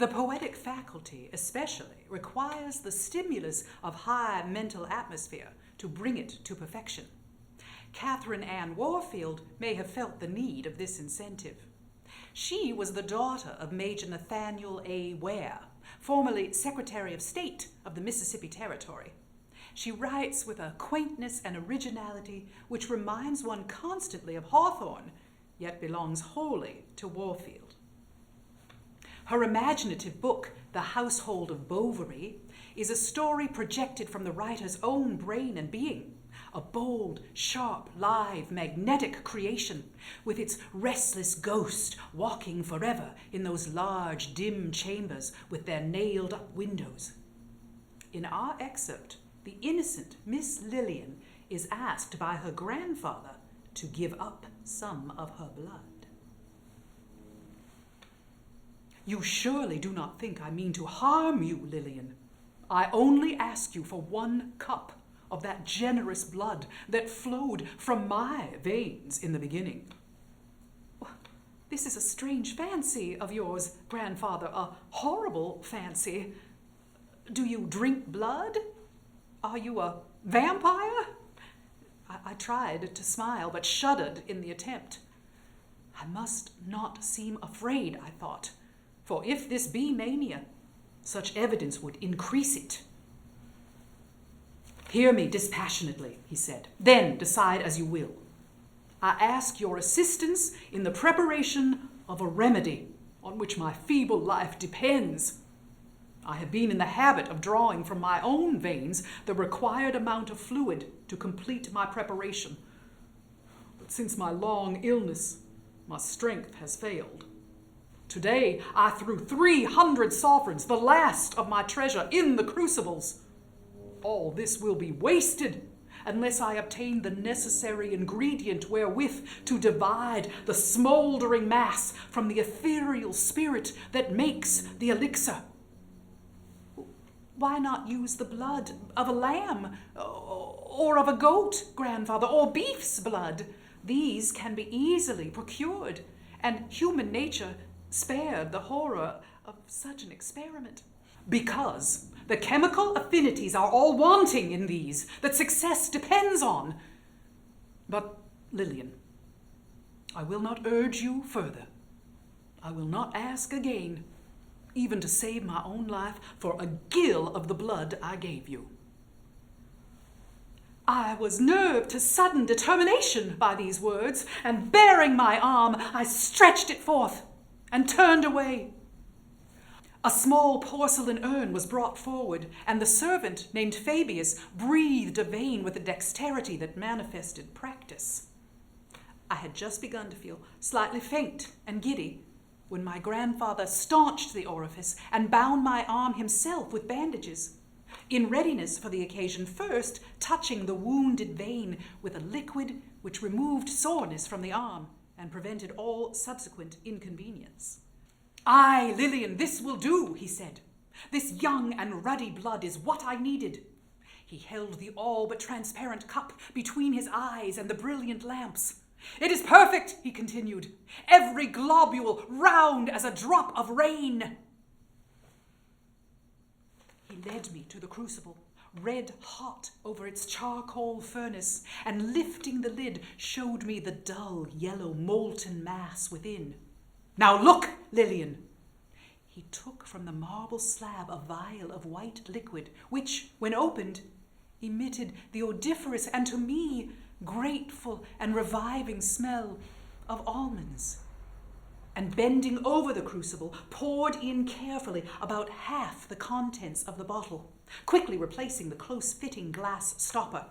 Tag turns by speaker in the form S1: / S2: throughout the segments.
S1: The poetic faculty, especially, requires the stimulus of high mental atmosphere to bring it to perfection. Catherine Anne Warfield may have felt the need of this incentive. She was the daughter of Major Nathaniel Ware, formerly Secretary of State of the Mississippi Territory. She writes with a quaintness and originality which reminds one constantly of Hawthorne, yet belongs wholly to Warfield. Her imaginative book, The Household of Bovary, is a story projected from the writer's own brain and being, a bold, sharp, live, magnetic creation, with its restless ghost walking forever in those large, dim chambers with their nailed-up windows. In our excerpt, the innocent Miss Lillian is asked by her grandfather to give up some of her blood. You surely do not think I mean to harm you, Lillian. I only ask you for 1 cup of that generous blood that flowed from my veins in the beginning. This is a strange fancy of yours, grandfather, a horrible fancy. Do you drink blood? Are you a vampire? I tried to smile, but shuddered in the attempt. I must not seem afraid, I thought, for if this be mania, such evidence would increase it. Hear me dispassionately, he said. Then decide as you will. I ask your assistance in the preparation of a remedy on which my feeble life depends. I have been in the habit of drawing from my own veins the required amount of fluid to complete my preparation. But since my long illness, my strength has failed. Today, I threw 300 sovereigns, the last of my treasure, in the crucibles. All this will be wasted unless I obtain the necessary ingredient wherewith to divide the smoldering mass from the ethereal spirit that makes the elixir. Why not use the blood of a lamb or of a goat, grandfather, or beef's blood? These can be easily procured, and human nature spared the horror of such an experiment. Because the chemical affinities are all wanting in these that success depends on. But, Lillian, I will not urge you further. I will not ask again, even to save my own life, for a gill of the blood I gave you. I was nerved to sudden determination by these words, and bearing my arm, I stretched it forth and turned away. A small porcelain urn was brought forward, and the servant, named Fabius, breathed a vein with a dexterity that manifested practice. I had just begun to feel slightly faint and giddy when my grandfather staunched the orifice and bound my arm himself with bandages, in readiness for the occasion, first touching the wounded vein with a liquid which removed soreness from the arm and prevented all subsequent inconvenience. Aye, Lillian, this will do, he said. This young and ruddy blood is what I needed. He held the all but transparent cup between his eyes and the brilliant lamps. It is perfect, he continued, every globule round as a drop of rain. He led me to the crucible, red hot over its charcoal furnace, and lifting the lid showed me the dull yellow molten mass within. Now look, Lillian. He took from the marble slab a vial of white liquid, which, when opened, emitted the odoriferous and, to me, grateful and reviving smell of almonds. And bending over the crucible, poured in carefully about half the contents of the bottle, quickly replacing the close-fitting glass stopper.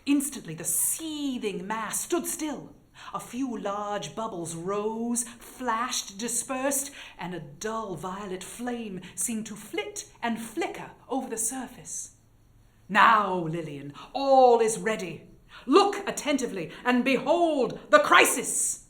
S1: Instantly, the seething mass stood still. A few large bubbles rose, flashed, dispersed, and a dull violet flame seemed to flit and flicker over the surface. Now, Lillian, all is ready. Look attentively and behold the crisis.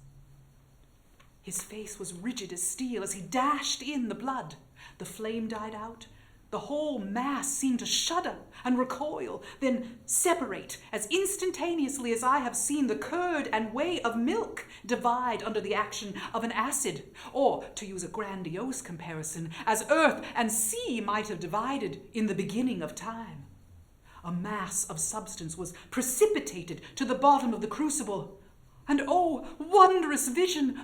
S1: His face was rigid as steel as he dashed in the blood. The flame died out. The The whole mass seemed to shudder and recoil, then separate as instantaneously as I have seen the curd and whey of milk divide under the action of an acid, or, to use a grandiose comparison, as earth and sea might have divided in the beginning of time. A mass of substance was precipitated to the bottom of the crucible, and oh, wondrous vision!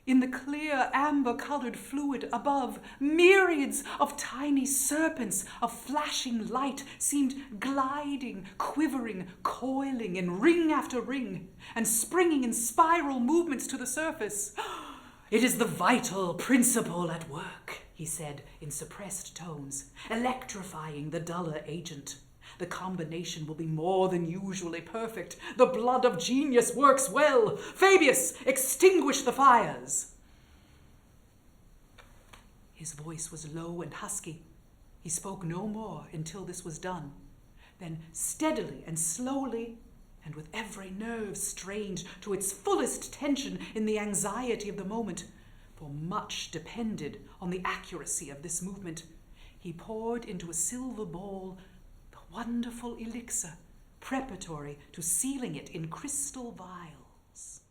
S1: In the clear amber-colored fluid above, myriads of tiny serpents of flashing light seemed gliding, quivering, coiling in ring after ring, and springing in spiral movements to the surface. "It is the vital principle at work," he said in suppressed tones, electrifying the duller agent. "The combination will be more than usually perfect. The blood of genius works well. Fabius, extinguish the fires." His voice was low and husky. He spoke no more until this was done. Then steadily and slowly, and with every nerve strained to its fullest tension in the anxiety of the moment, for much depended on the accuracy of this movement, he poured into a silver bowl wonderful elixir, preparatory to sealing it in crystal vials.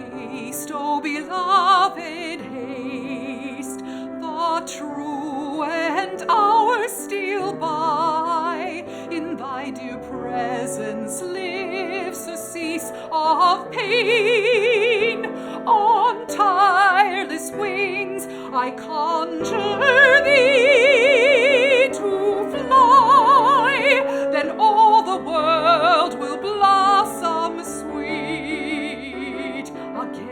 S1: Haste, O beloved, haste, the truant hour steal by. In thy dear presence lives a cease of pain. On tireless wings I conjure thee to fly, then all the world will blossom sweet again.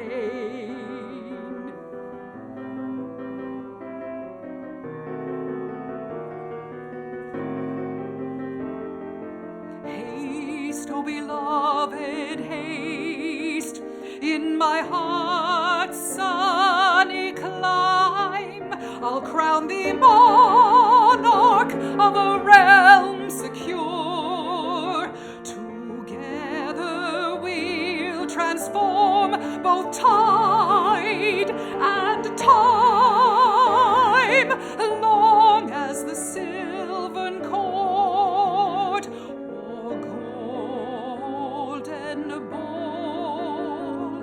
S1: Haste, O beloved, haste, in my heart's sunny clime. I'll crown thee monarch of a realm secure. Together we'll transform both tide and time, long as the sylvan cord or golden ball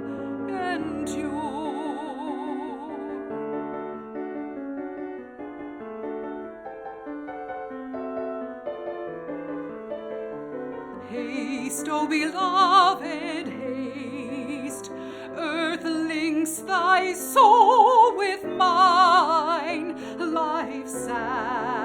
S1: endure. Haste, O beloved, haste, earth links thy soul with mine, life's sad